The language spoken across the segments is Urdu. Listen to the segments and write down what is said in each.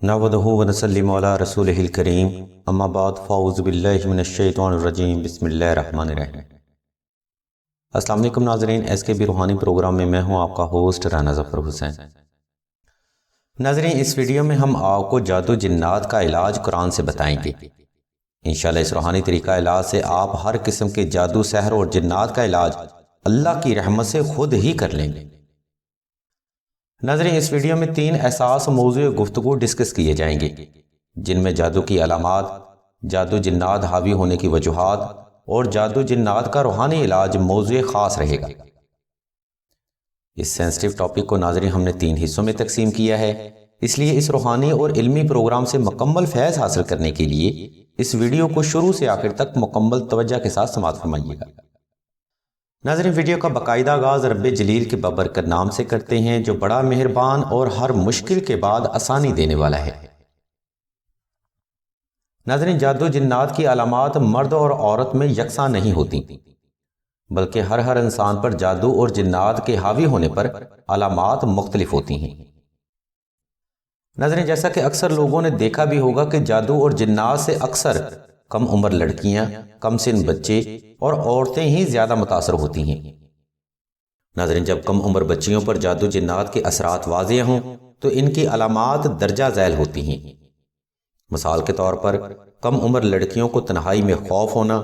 نحمدہ ونصلی علی رسولہ الکریم اما بعد فاعوذ باللہ من الشیطان الرجیم بسم اللہ الرحمن الرحیم۔ السلام علیکم ناظرین، ایس کے بی روحانی پروگرام میں میں ہوں آپ کا ہوسٹ رانا ظفر حسین۔ ناظرین، اس ویڈیو میں ہم آپ کو جادو جنات کا علاج قرآن سے بتائیں گے۔ انشاءاللہ اس روحانی طریقہ علاج سے آپ ہر قسم کے جادو، سحر اور جنات کا علاج اللہ کی رحمت سے خود ہی کر لیں گے۔ ناظرین، اس ویڈیو میں 3 اساس موضوع گفتگو ڈسکس کیے جائیں گے، جن میں جادو کی علامات، جادو جنات حاوی ہونے کی وجوہات اور جادو جنات کا روحانی علاج موضوع خاص رہے گا۔ اس سینسٹیو ٹاپک کو ناظرین ہم نے 3 حصوں میں تقسیم کیا ہے، اس لیے اس روحانی اور علمی پروگرام سے مکمل فیض حاصل کرنے کے لیے اس ویڈیو کو شروع سے آخر تک مکمل توجہ کے ساتھ سماعت فرمائیے گا۔ ناظرین، ویڈیو کا باقاعدہ آغاز رب جلیل کے بابرکت نام سے کرتے ہیں، جو بڑا مہربان اور ہر مشکل کے بعد آسانی دینے والا ہے۔ ناظرین، جادو جنات کی علامات مرد اور عورت میں یکساں نہیں ہوتی، بلکہ ہر انسان پر جادو اور جنات کے حاوی ہونے پر علامات مختلف ہوتی ہیں۔ ناظرین، جیسا کہ اکثر لوگوں نے دیکھا بھی ہوگا کہ جادو اور جنات سے اکثر کم عمر لڑکیاں، کم سن بچے اور عورتیں ہی زیادہ متاثر ہوتی ہیں۔ ناظرین، جب کم عمر بچیوں پر جادو جنات کے اثرات واضح ہوں تو ان کی علامات درجہ ذیل ہوتی ہیں۔ مثال کے طور پر کم عمر لڑکیوں کو تنہائی میں خوف ہونا،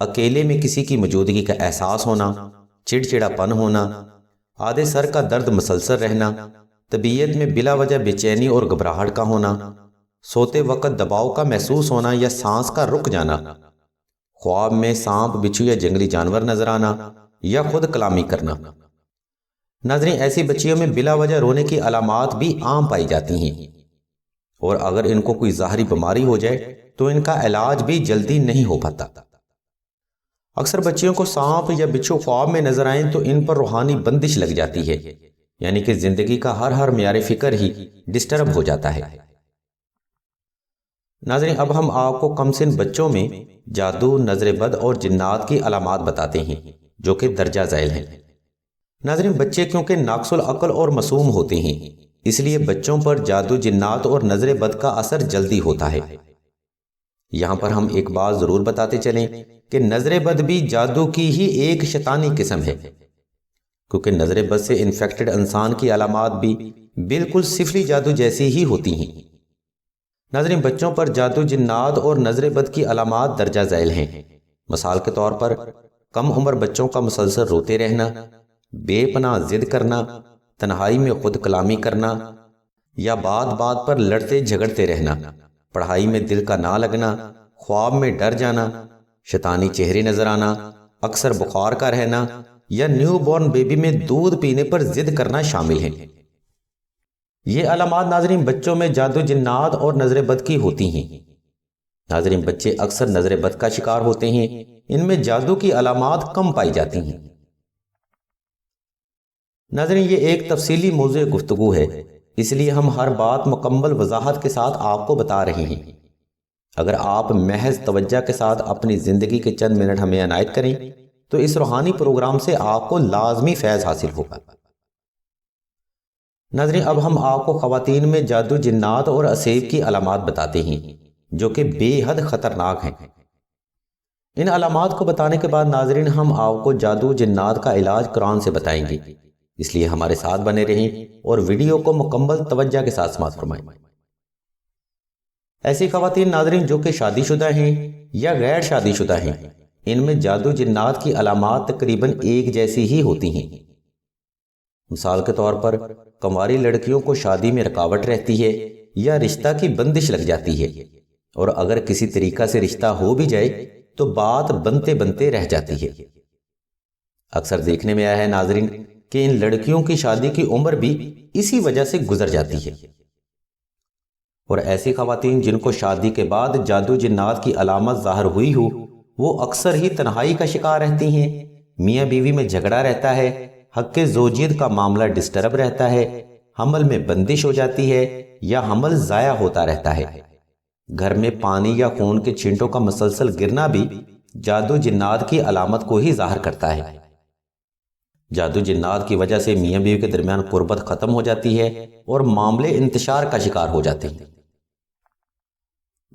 اکیلے میں کسی کی موجودگی کا احساس ہونا، چڑچڑا پن ہونا، آدھے سر کا درد مسلسل رہنا، طبیعت میں بلا وجہ بے چینی اور گھبراہٹ کا ہونا، سوتے وقت دباؤ کا محسوس ہونا یا سانس کا رک جانا، خواب میں سانپ، بچھو یا جنگلی جانور نظر آنا یا خود کلامی کرنا۔ ناظرین، ایسی بچیوں میں بلا وجہ رونے کی علامات بھی عام پائی جاتی ہیں، اور اگر ان کو کوئی ظاہری بیماری ہو جائے تو ان کا علاج بھی جلدی نہیں ہو پاتا۔ اکثر بچیوں کو سانپ یا بچھو خواب میں نظر آئیں تو ان پر روحانی بندش لگ جاتی ہے، یعنی کہ زندگی کا ہر معیار فکر ہی ڈسٹرب ہو جاتا ہے۔ ناظرین، اب ہم آپ کو کم سن بچوں میں جادو، نظر بد اور جنات کی علامات بتاتے ہیں، جو کہ درجہ ذیل ہیں۔ ناظرین، بچے کیونکہ ناقص العقل اور معصوم ہوتے ہیں، اس لیے بچوں پر جادو، جنات اور نظر بد کا اثر جلدی ہوتا ہے۔ یہاں پر ہم ایک بات ضرور بتاتے چلیں کہ نظر بد بھی جادو کی ہی ایک شیطانی قسم ہے، کیونکہ نظر بد سے انفیکٹڈ انسان کی علامات بھی بالکل سفلی جادو جیسی ہی ہوتی ہیں۔ ناظرین، بچوں پر جادو، جنات اور نظر بد کی علامات درجہ ذیل ہیں۔ مثال کے طور پر کم عمر بچوں کا مسلسل روتے رہنا، بے پناہ ضد کرنا، تنہائی میں خود کلامی کرنا یا بات بات پر لڑتے جھگڑتے رہنا، پڑھائی میں دل کا نہ لگنا، خواب میں ڈر جانا، شیطانی چہرے نظر آنا، اکثر بخار کا رہنا یا نیو بورن بیبی میں دودھ پینے پر ضد کرنا شامل ہیں۔ یہ علامات ناظرین بچوں میں جادو، جنات اور نظر بد کی ہوتی ہیں۔ ناظرین، بچے اکثر نظر بد کا شکار ہوتے ہیں، ان میں جادو کی علامات کم پائی جاتی ہیں۔ ناظرین، یہ ایک تفصیلی موضوع گفتگو ہے، اس لیے ہم ہر بات مکمل وضاحت کے ساتھ آپ کو بتا رہے ہیں۔ اگر آپ محض توجہ کے ساتھ اپنی زندگی کے چند منٹ ہمیں عنایت کریں تو اس روحانی پروگرام سے آپ کو لازمی فیض حاصل ہوگا۔ ناظرین، اب ہم آپ کو خواتین میں جادو، جنات اور اسیب کی علامات بتاتے ہیں، جو کہ بے حد خطرناک ہیں۔ ان علامات کو بتانے کے بعد ناظرین ہم آپ کو جادو، جنات کا علاج قرآن سے بتائیں گے، اس لیے ہمارے ساتھ بنے رہیں اور ویڈیو کو مکمل توجہ کے ساتھ سماعت فرمائیں۔ ایسی خواتین ناظرین جو کہ شادی شدہ ہیں یا غیر شادی شدہ ہیں، ان میں جادو، جنات کی علامات تقریباً ایک جیسی ہی ہوتی ہیں۔ مثال کے طور پر کنواری لڑکیوں کو شادی میں رکاوٹ رہتی ہے یا رشتہ کی بندش لگ جاتی ہے، اور اگر کسی طریقہ سے رشتہ ہو بھی جائے تو بات بنتے بنتے رہ جاتی ہے۔ اکثر دیکھنے میں آیا ہے ناظرین کہ ان لڑکیوں کی شادی کی عمر بھی اسی وجہ سے گزر جاتی ہے، اور ایسی خواتین جن کو شادی کے بعد جادو، جنات کی علامت ظاہر ہوئی ہو، وہ اکثر ہی تنہائی کا شکار رہتی ہیں، میاں بیوی میں جھگڑا رہتا ہے، حق زوجیت کا معاملہ ڈسٹرب رہتا ہے، حمل میں بندش ہو جاتی ہے یا حمل ضائع ہوتا رہتا ہے۔ گھر میں پانی یا خون کے چھینٹوں کا مسلسل گرنا بھی جادو، جنات کی علامت کو ہی ظاہر کرتا ہے۔ جادو، جنات کی وجہ سے میاں بیوی کے درمیان قربت ختم ہو جاتی ہے اور معاملے انتشار کا شکار ہو جاتے ہیں۔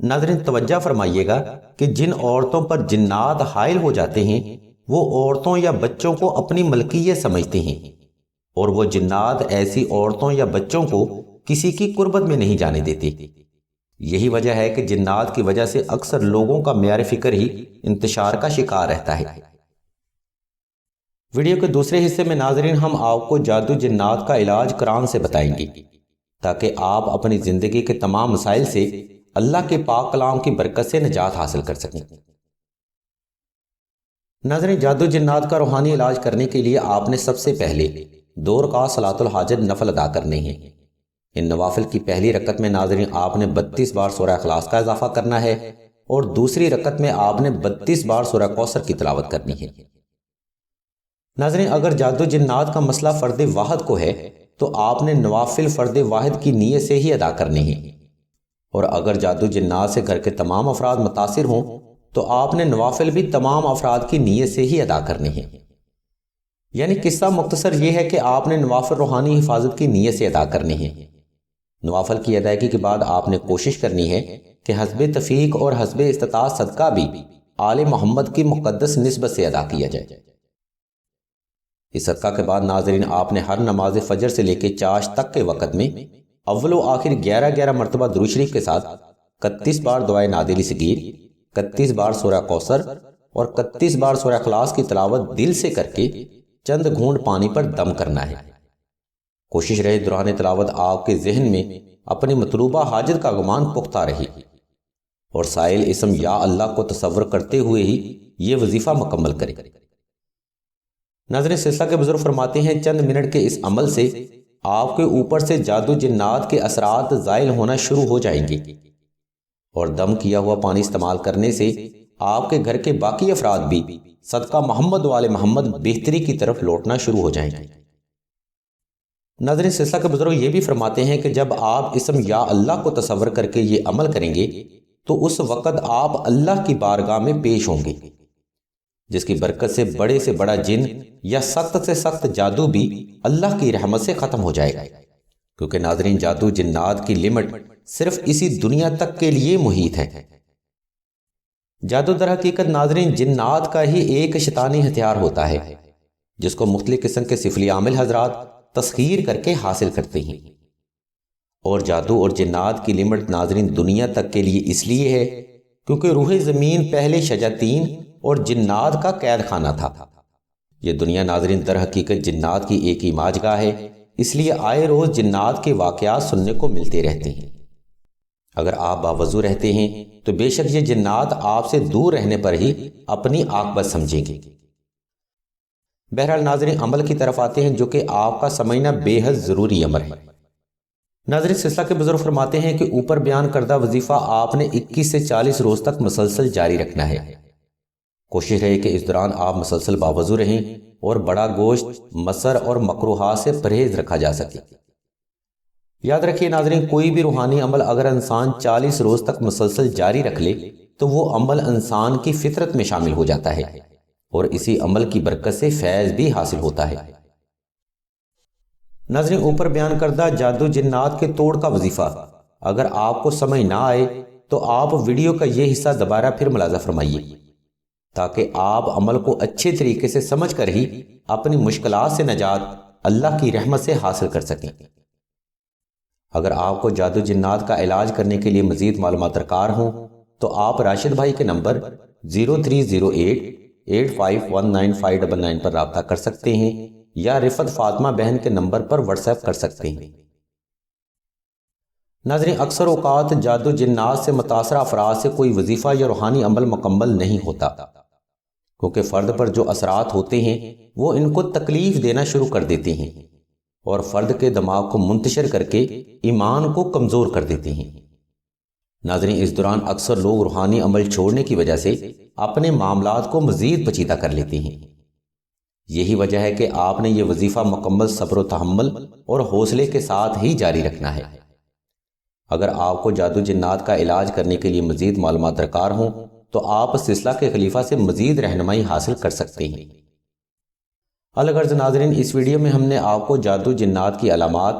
ناظرین توجہ فرمائیے گا کہ جن عورتوں پر جنات حائل ہو جاتے ہیں وہ عورتوں یا بچوں کو اپنی ملکیت سمجھتے ہیں، اور وہ جنات ایسی عورتوں یا بچوں کو کسی کی قربت میں نہیں جانے دیتے۔ یہی وجہ ہے کہ جنات کی وجہ سے اکثر لوگوں کا معیار فکر ہی انتشار کا شکار رہتا ہے۔ ویڈیو کے دوسرے حصے میں ناظرین ہم آپ کو جادو جنات کا علاج قرآن سے بتائیں گے، تاکہ آپ اپنی زندگی کے تمام مسائل سے اللہ کے پاک کلام کی برکت سے نجات حاصل کر سکیں۔ ناظرین، جادو جنات کا روحانی علاج کرنے کے لیے آپ نے سب سے پہلے 2 رکعت صلاۃ الحاجت نفل ادا کرنے ہیں۔ ان نوافل کی پہلی رکعت میں ناظرین آپ نے 32 بار سورہ اخلاص کا اضافہ کرنا ہے، اور دوسری رکعت میں آپ نے 32 بار سورہ کوثر کی تلاوت کرنی ہے۔ ناظرین، اگر جادو جنات کا مسئلہ فرد واحد کو ہے تو آپ نے نوافل فرد واحد کی نیت سے ہی ادا کرنے ہیں، اور اگر جادو جنات سے گھر کے تمام افراد متاثر ہوں تو آپ نے نوافل بھی تمام افراد کی نیت سے ہی ادا کرنے ہیں۔ یعنی قصہ مختصر یہ ہے کہ آپ نے نوافل روحانی حفاظت کی نیت سے ادا کرنے ہیں۔ نوافل کی ادائیگی کے بعد آپ نے کوشش کرنی ہے کہ حسب تفیق اور حسب استطاعت صدقہ بھی آل محمد کی مقدس نسبت سے ادا کیا جائے۔ اس صدقہ کے بعد ناظرین آپ نے ہر نماز فجر سے لے کے چاش تک کے وقت میں اول و آخر 11 مرتبہ درود شریف کے ساتھ 31 بار دعائے نادری صغیر، 31 بار سورہ کوثر اور 31 بار سورہ اخلاص کی تلاوت دل سے کر کے چند گھونٹ پانی پر دم کرنا ہے۔ کوشش رہے دوران تلاوت آپ کے ذہن میں اپنی مطلوبہ حاجت کا گمان پختہ رہے، اور سائل اسم یا اللہ کو تصور کرتے ہوئے ہی یہ وظیفہ مکمل کرے۔ ناظرین، سلسلہ کے بزرگ فرماتے ہیں چند منٹ کے اس عمل سے آپ کے اوپر سے جادو جنات کے اثرات زائل ہونا شروع ہو جائیں گے، اور دم کیا ہوا پانی استعمال کرنے سے آپ کے گھر کے باقی افراد بھی صدقہ محمد والے محمد بہتری کی طرف لوٹنا شروع ہو جائیں گے۔ ناظرین، سلسلہ کے بزرگ یہ بھی فرماتے ہیں کہ جب آپ اسم یا اللہ کو تصور کر کے یہ عمل کریں گے تو اس وقت آپ اللہ کی بارگاہ میں پیش ہوں گے، جس کی برکت سے بڑا جن یا سخت سے سخت جادو بھی اللہ کی رحمت سے ختم ہو جائے گا، کیونکہ ناظرین جادو جنات کی لمٹ صرف اسی دنیا تک کے لیے محیط ہے۔ جادو در حقیقت ناظرین جنات کا ہی ایک شیطانی ہتھیار ہوتا ہے، جس کو مختلف قسم کے سفلی عامل حضرات تسخیر کر کے حاصل کرتے ہیں، اور جادو اور جنات کی لمٹ ناظرین دنیا تک کے لیے اس لیے ہے کیونکہ روح زمین پہلے شیاطین اور جنات کا قید خانہ تھا۔ یہ دنیا ناظرین در حقیقت جنات کی ایک ہی ماجگاہ ہے، اس لیے آئے روز جنات کے واقعات سننے کو ملتے رہتے ہیں۔ اگر آپ باوضو رہتے ہیں تو بے شک یہ جنات آپ سے دور رہنے پر ہی اپنی عاقبت سمجھیں گے۔ بہرحال ناظرین عمل کی طرف آتے ہیں جو کہ آپ کا سمجھنا بے حد ضروری امر ہے۔ ناظرین سلسلہ کے بزرگ فرماتے ہیں کہ اوپر بیان کردہ وظیفہ آپ نے 21 سے 40 روز تک مسلسل جاری رکھنا ہے۔ کوشش رہے کہ اس دوران آپ مسلسل باوضو رہیں اور بڑا گوشت، مسر اور مکروہات سے پرہیز رکھا جا سکے۔ یاد رکھیے ناظرین، کوئی بھی روحانی عمل اگر انسان 40 روز تک مسلسل جاری رکھ لے تو وہ عمل انسان کی فطرت میں شامل ہو جاتا ہے، اور اسی عمل کی برکت سے فیض بھی حاصل ہوتا ہے۔ ناظرین اوپر بیان کردہ جادو جنات کے توڑ کا وظیفہ اگر آپ کو سمجھ نہ آئے تو آپ ویڈیو کا یہ حصہ دوبارہ پھر ملاحظہ فرمائیے، تاکہ آپ عمل کو اچھے طریقے سے سمجھ کر ہی اپنی مشکلات سے نجات اللہ کی رحمت سے حاصل کر سکیں۔ اگر آپ کو جادو جنات کا علاج کرنے کے لیے مزید معلومات درکار ہوں تو آپ راشد بھائی کے نمبر 030885195999 پر رابطہ کر سکتے ہیں، یا رفت فاطمہ بہن کے نمبر پر واٹس ایپ کر سکتے ہیں۔ ناظرین اکثر اوقات جادو جنات سے متاثرہ افراد سے کوئی وظیفہ یا روحانی عمل مکمل نہیں ہوتا، کیونکہ فرد پر جو اثرات ہوتے ہیں وہ ان کو تکلیف دینا شروع کر دیتے ہیں، اور فرد کے دماغ کو منتشر کر کے ایمان کو کمزور کر دیتے ہیں۔ ناظرین اس دوران اکثر لوگ روحانی عمل چھوڑنے کی وجہ سے اپنے معاملات کو مزید پیچیدہ کر لیتے ہیں۔ یہی وجہ ہے کہ آپ نے یہ وظیفہ مکمل صبر و تحمل اور حوصلے کے ساتھ ہی جاری رکھنا ہے۔ اگر آپ کو جادو جنات کا علاج کرنے کے لیے مزید معلومات درکار ہوں تو آپ سلسلہ کے خلیفہ سے مزید رہنمائی حاصل کر سکتے ہیں۔ الغرض ناظرین اس ویڈیو میں ہم نے آپ کو جادو جنات کی علامات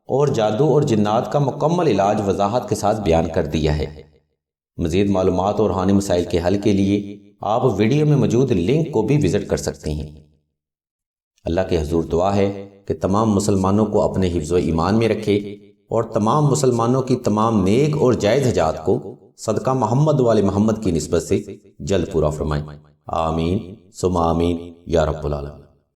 اور جادو اور جنات کا مکمل علاج وضاحت کے ساتھ بیان کر دیا ہے۔ مزید معلومات اور روحانی مسائل کے حل کے لیے آپ ویڈیو میں موجود لنک کو بھی وزٹ کر سکتے ہیں۔ اللہ کے حضور دعا ہے کہ تمام مسلمانوں کو اپنے حفظ و ایمان میں رکھے اور تمام مسلمانوں کی تمام نیک اور جائز حاجات کو صدقہ محمد والے محمد کی نسبت سے جلد پورا فرمائے۔ آمین ثم آمین یا رب العالمین۔